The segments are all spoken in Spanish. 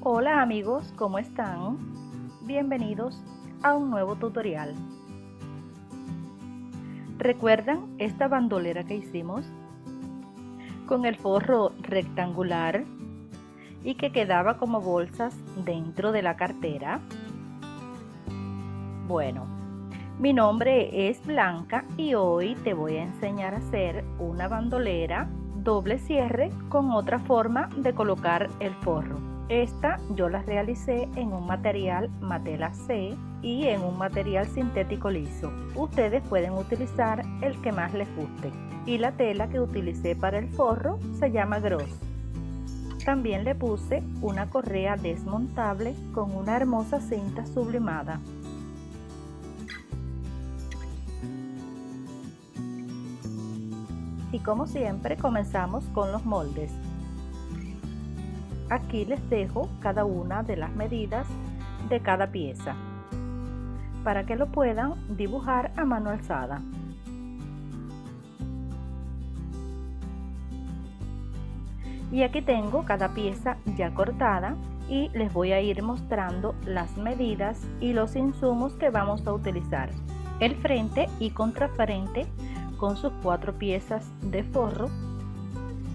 Hola amigos, ¿cómo están? Bienvenidos a un nuevo tutorial. ¿Recuerdan esta bandolera que hicimos? Con el forro rectangular y que quedaba como bolsas dentro de la cartera. Bueno, mi nombre es Blanca y hoy te voy a enseñar a hacer una bandolera doble cierre con otra forma de colocar el forro. Esta yo la realicé en un material Matela C y en un material sintético liso. Ustedes pueden utilizar el que más les guste. Y la tela que utilicé para el forro se llama Gros. También le puse una correa desmontable con una hermosa cinta sublimada. Y como siempre comenzamos con los moldes. Aquí les dejo cada una de las medidas de cada pieza para que lo puedan dibujar a mano alzada. Y aquí tengo cada pieza ya cortada y les voy a ir mostrando las medidas y los insumos que vamos a utilizar. El frente y contrafrente con sus 4 piezas de forro.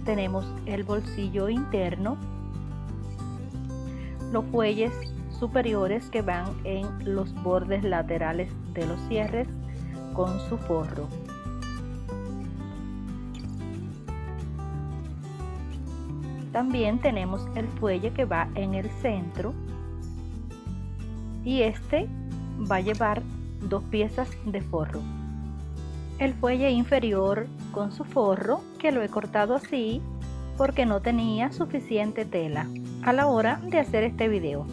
Tenemos el bolsillo interno, los fuelles superiores que van en los bordes laterales de los cierres con su forro. También tenemos el fuelle que va en el centro y este va a llevar 2 piezas de forro. El fuelle inferior con su forro, que lo he cortado así porque no tenía suficiente tela a la hora de hacer este video.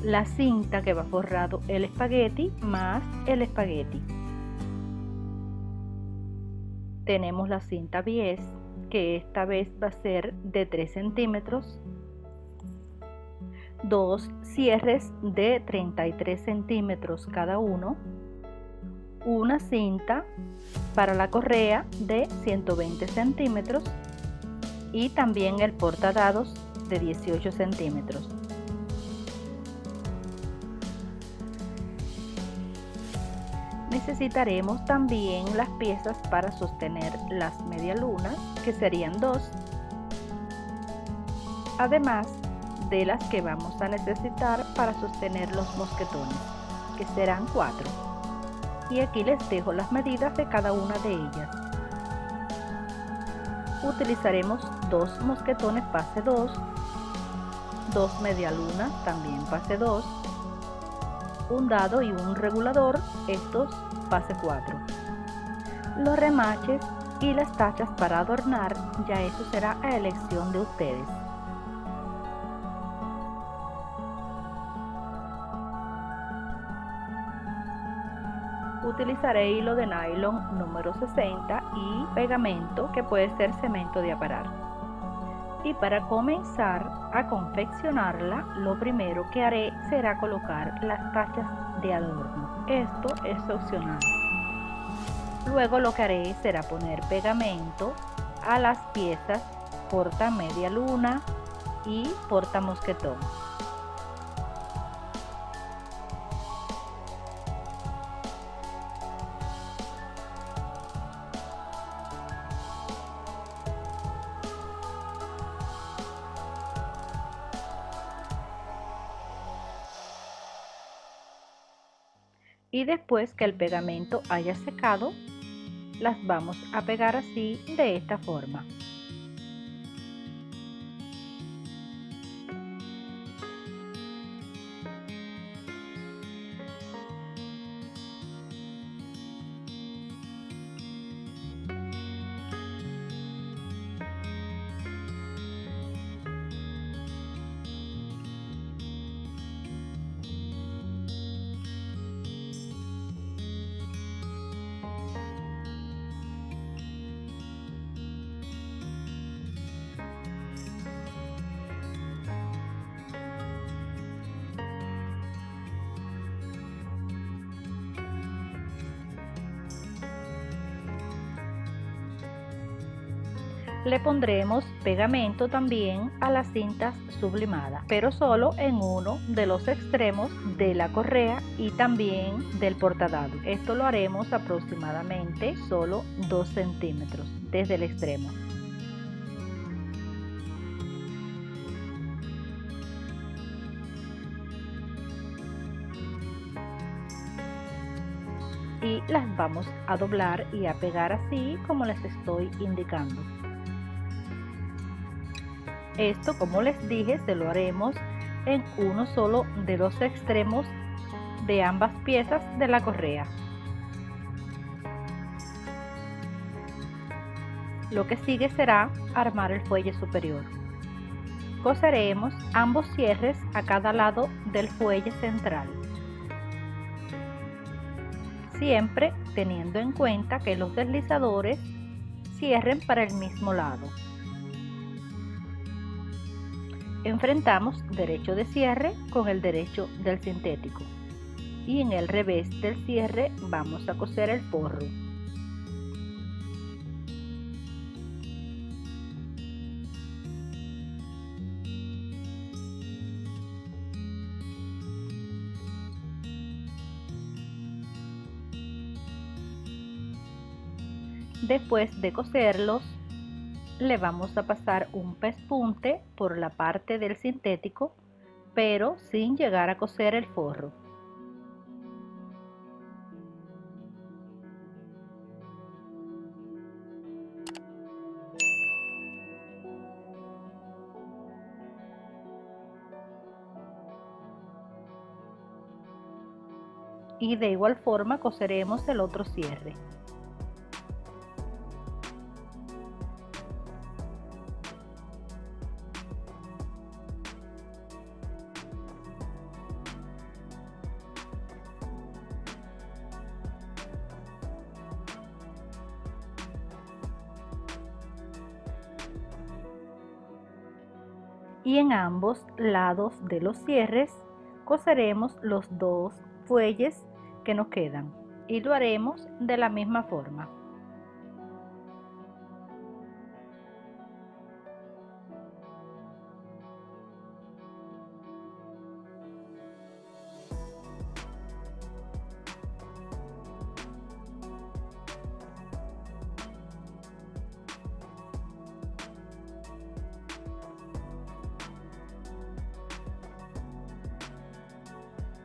La cinta que va forrado el espagueti más el espagueti. Tenemos la cinta bies, que esta vez va a ser de 3 centímetros, 2 cierres de 33 centímetros cada uno, una cinta para la correa de 120 centímetros y también el portadados de 18 centímetros. Necesitaremos también las piezas para sostener las medialunas, que serían 2, además de las que vamos a necesitar para sostener los mosquetones, que serán 4. Y aquí les dejo las medidas de cada una de ellas. Utilizaremos 2 mosquetones pase 2, 2 medialunas también pase 2, un dado y un regulador, estos pase 4. Los remaches y las tachas para adornar, ya eso será a elección de ustedes. Utilizaré hilo de nylon número 60 y pegamento, que puede ser cemento de aparar. Y para comenzar a confeccionarla, lo primero que haré será colocar las tachas de adorno. Esto es opcional. Luego lo que haré será poner pegamento a las piezas porta media luna y porta mosquetón. Y después que el pegamento haya secado, las vamos a pegar así, de esta forma. Le pondremos pegamento también a las cintas sublimadas, pero solo en uno de los extremos de la correa y también del portadado. Esto lo haremos aproximadamente solo 2 centímetros desde el extremo. Y las vamos a doblar y a pegar así como les estoy indicando. Esto, como les dije, se lo haremos en uno solo de los extremos de ambas piezas de la correa. Lo que sigue será armar el fuelle superior. Coseremos ambos cierres a cada lado del fuelle central, siempre teniendo en cuenta que los deslizadores cierren para el mismo lado. Enfrentamos derecho de cierre con el derecho del sintético y en el revés del cierre vamos a coser el forro. Después de coserlos, le vamos a pasar un pespunte por la parte del sintético, pero sin llegar a coser el forro. Y de igual forma coseremos el otro cierre. Y en ambos lados de los cierres coseremos los dos fuelles que nos quedan y lo haremos de la misma forma.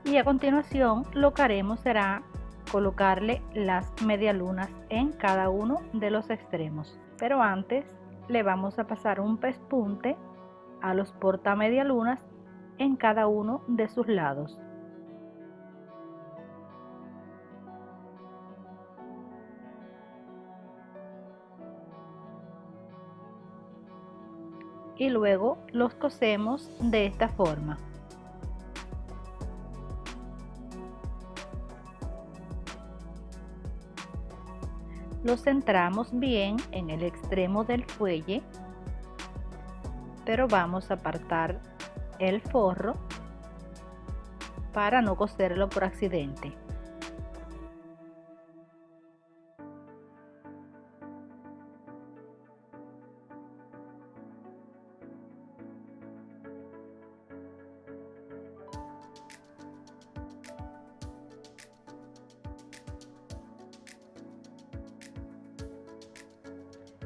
Y a continuación lo que haremos será colocarle las medialunas en cada uno de los extremos, pero antes le vamos a pasar un pespunte a los portamedialunas en cada uno de sus lados. Y luego los cosemos de esta forma. Lo centramos bien en el extremo del fuelle, pero vamos a apartar el forro para no coserlo por accidente.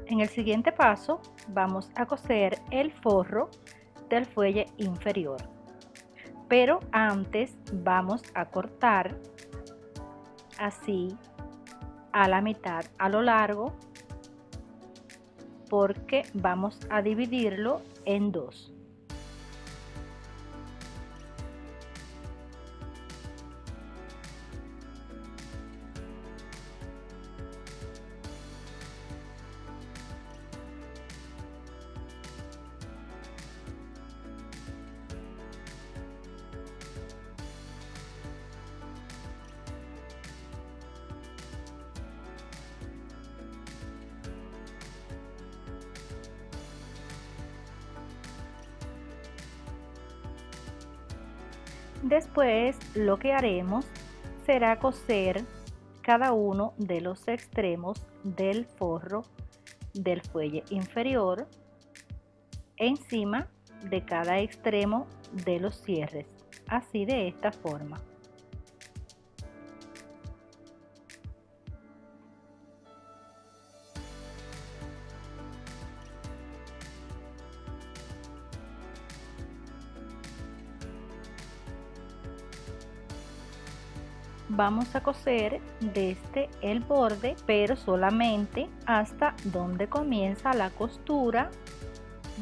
En el siguiente paso vamos a coser el forro del fuelle inferior, pero antes vamos a cortar así a la mitad a lo largo, porque vamos a dividirlo en dos. Después lo que haremos será coser cada uno de los extremos del forro del fuelle inferior encima de cada extremo de los cierres, así de esta forma. Vamos a coser desde el borde, pero solamente hasta donde comienza la costura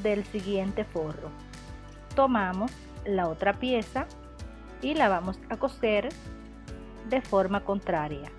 del siguiente forro. Tomamos la otra pieza y la vamos a coser de forma contraria.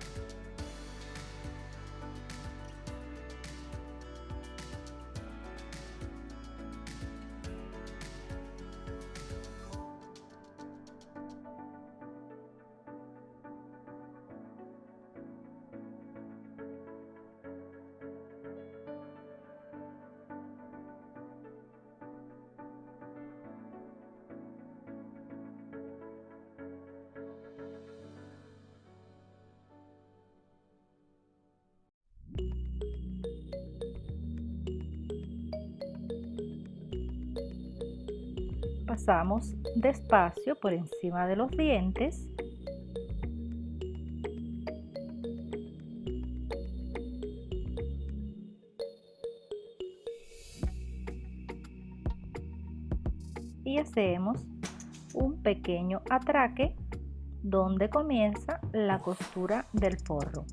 Pasamos despacio por encima de los dientes y hacemos un pequeño atraque donde comienza la costura del forro.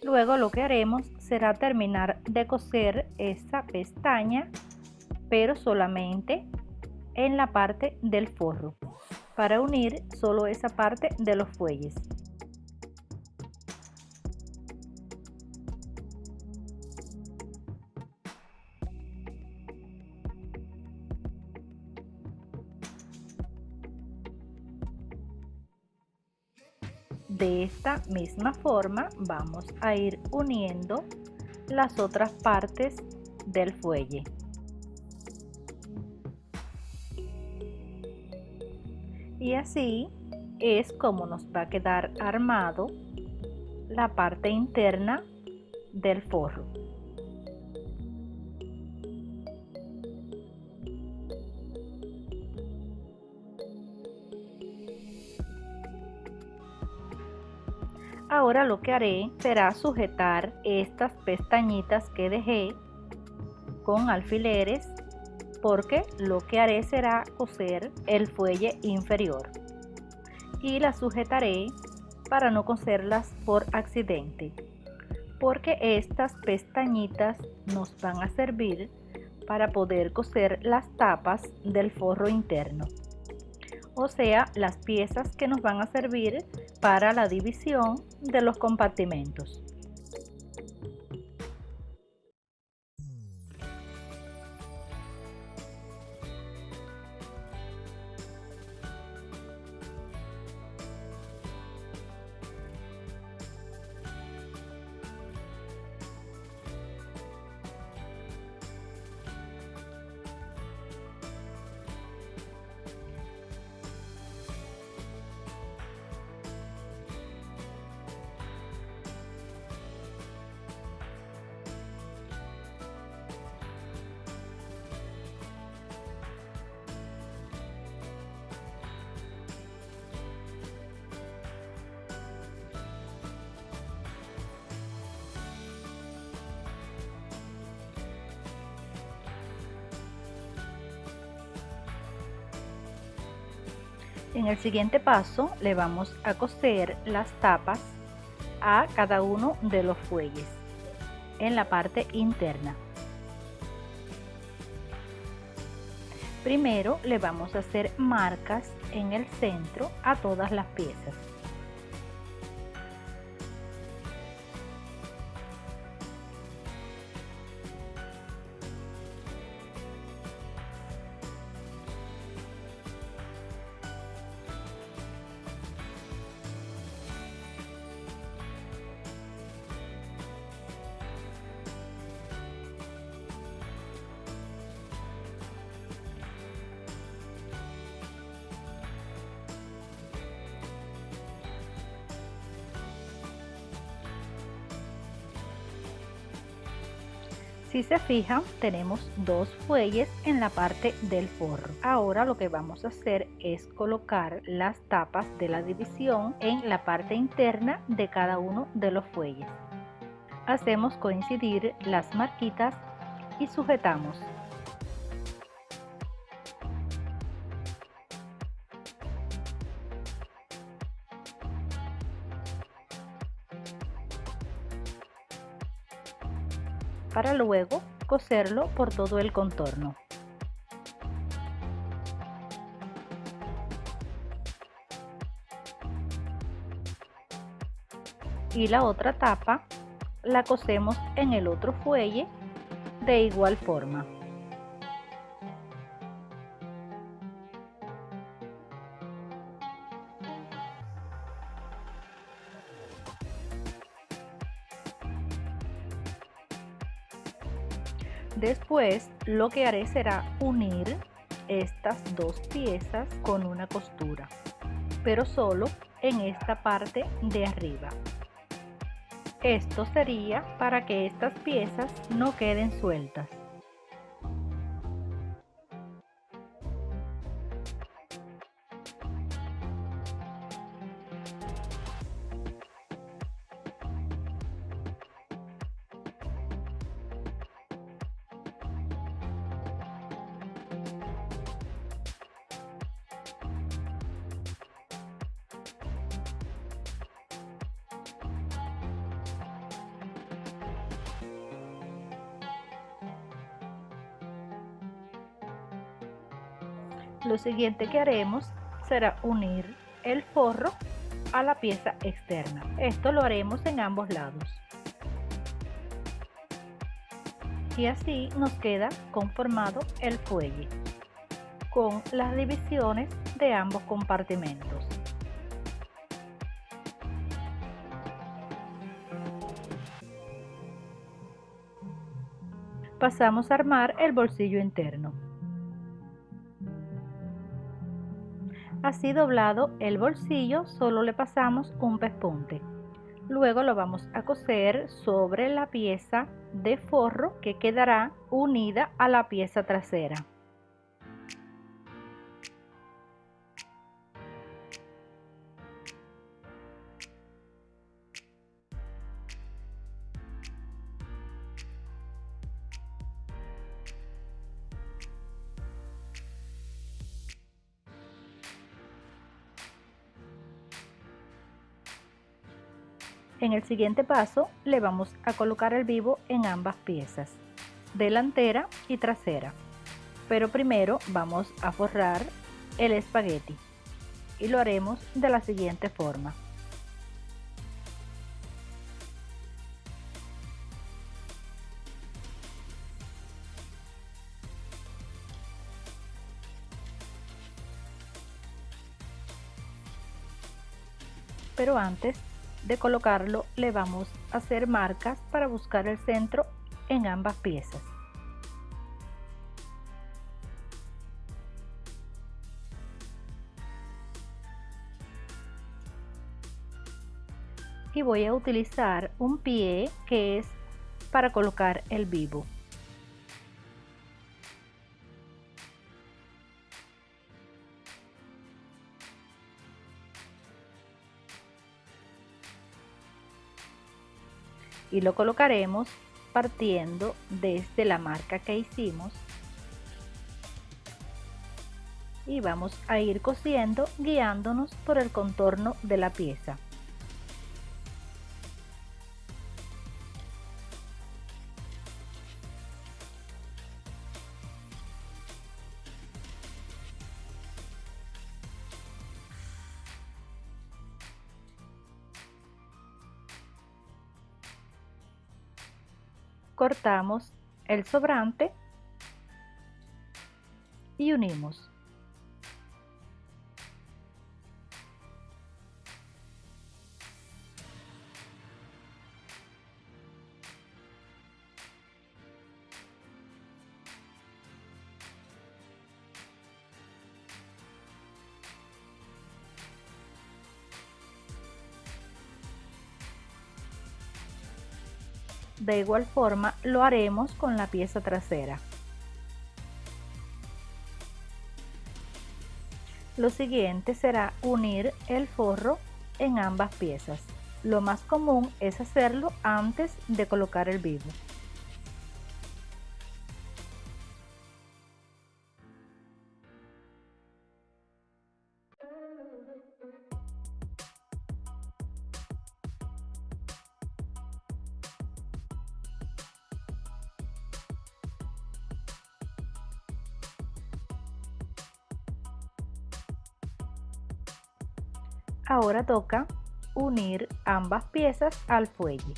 Luego lo que haremos será terminar de coser esta pestaña, pero solamente en la parte del forro, para unir solo esa parte de los fuelles. De esta misma forma vamos a ir uniendo las otras partes del fuelle. Y así es como nos va a quedar armado la parte interna del forro. Ahora lo que haré será sujetar estas pestañitas que dejé con alfileres, porque lo que haré será coser el fuelle inferior y las sujetaré para no coserlas por accidente, porque estas pestañitas nos van a servir para poder coser las tapas del forro interno, o sea, las piezas que nos van a servir para la división de los compartimentos. En el siguiente paso le vamos a coser las tapas a cada uno de los fuelles en la parte interna. Primero le vamos a hacer marcas en el centro a todas las piezas. Si se fijan, tenemos dos fuelles en la parte del forro. Ahora lo que vamos a hacer es colocar las tapas de la división en la parte interna de cada uno de los fuelles. Hacemos coincidir las marquitas y sujetamos. Para luego coserlo por todo el contorno. Y la otra tapa la cosemos en el otro fuelle de igual forma. Después lo que haré será unir estas dos piezas con una costura, pero solo en esta parte de arriba. Esto sería para que estas piezas no queden sueltas. Lo siguiente que haremos será unir el forro a la pieza externa. Esto lo haremos en ambos lados. Y así nos queda conformado el fuelle con las divisiones de ambos compartimentos. Pasamos a armar el bolsillo interno. Así doblado el bolsillo, solo le pasamos un pespunte. Luego lo vamos a coser sobre la pieza de forro que quedará unida a la pieza trasera. En el siguiente paso le vamos a colocar el vivo en ambas piezas, delantera y trasera. Pero primero vamos a forrar el espagueti y lo haremos de la siguiente forma. Pero antes de colocarlo le vamos a hacer marcas para buscar el centro en ambas piezas. Y voy a utilizar un pie que es para colocar el vivo. Y lo colocaremos partiendo desde la marca que hicimos y vamos a ir cosiendo guiándonos por el contorno de la pieza. Cortamos el sobrante y unimos. De igual forma lo haremos con la pieza trasera. Lo siguiente será unir el forro en ambas piezas. Lo más común es hacerlo antes de colocar el vivo. Ahora toca unir ambas piezas al fuelle,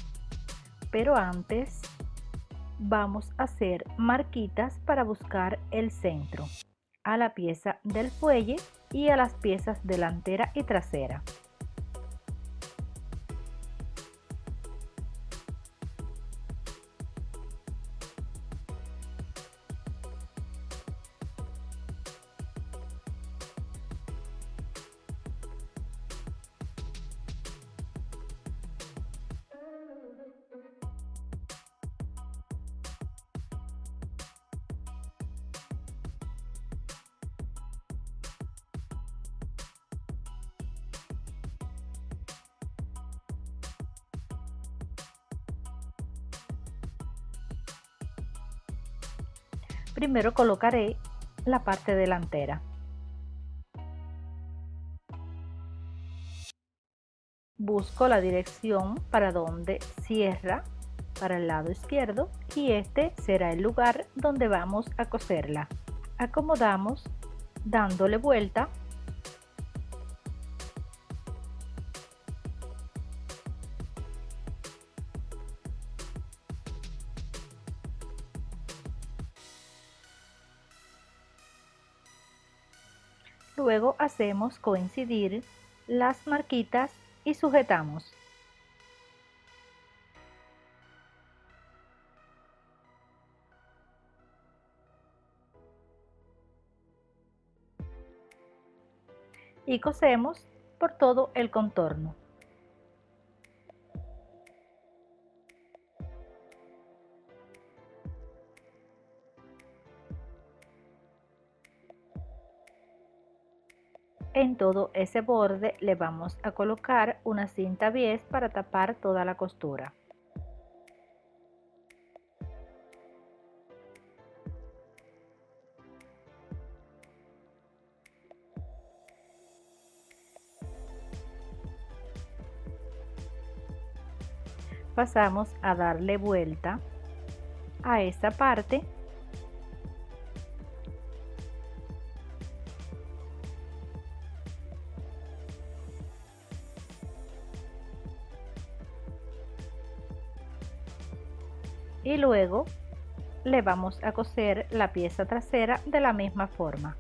pero antes vamos a hacer marquitas para buscar el centro a la pieza del fuelle y a las piezas delantera y trasera. Primero colocaré la parte delantera. Busco la dirección para donde cierra para el lado izquierdo y este será el lugar donde vamos a coserla. Acomodamos dándole vuelta . Luego hacemos coincidir las marquitas y sujetamos. Y cosemos por todo el contorno. En todo ese borde le vamos a colocar una cinta bies para tapar toda la costura. Pasamos a darle vuelta a esta parte . Y luego le vamos a coser la pieza trasera de la misma forma.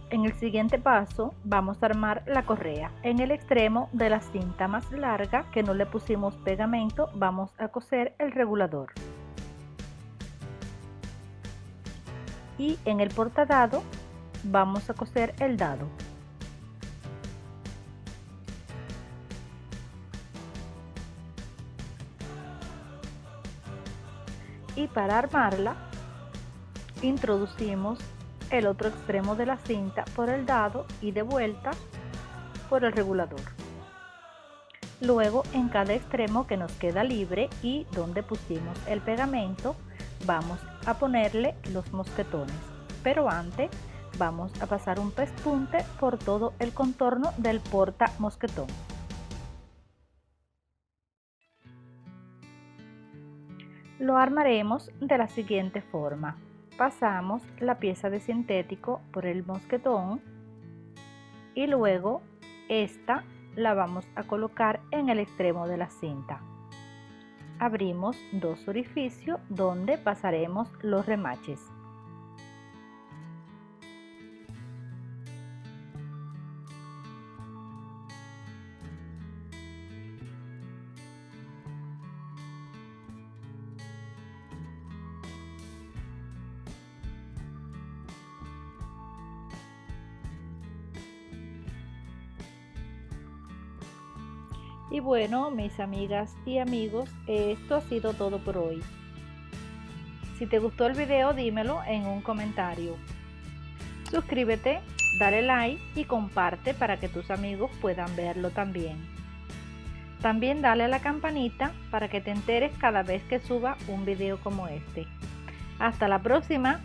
En el siguiente paso vamos a armar la correa. En el extremo de la cinta más larga que no le pusimos pegamento vamos a coser el regulador. Y en el portadado vamos a coser el dado. Y para armarla introducimos el otro extremo de la cinta por el dado y de vuelta por el regulador. Luego en cada extremo que nos queda libre y donde pusimos el pegamento vamos a ponerle los mosquetones, pero antes vamos a pasar un pespunte por todo el contorno del porta mosquetón. Lo armaremos de la siguiente forma. Pasamos la pieza de sintético por el mosquetón y luego esta la vamos a colocar en el extremo de la cinta. Abrimos dos orificios donde pasaremos los remaches. Y bueno, mis amigas y amigos, esto ha sido todo por hoy. Si te gustó el video, dímelo en un comentario. Suscríbete, dale like y comparte para que tus amigos puedan verlo también. También dale a la campanita para que te enteres cada vez que suba un video como este. Hasta la próxima.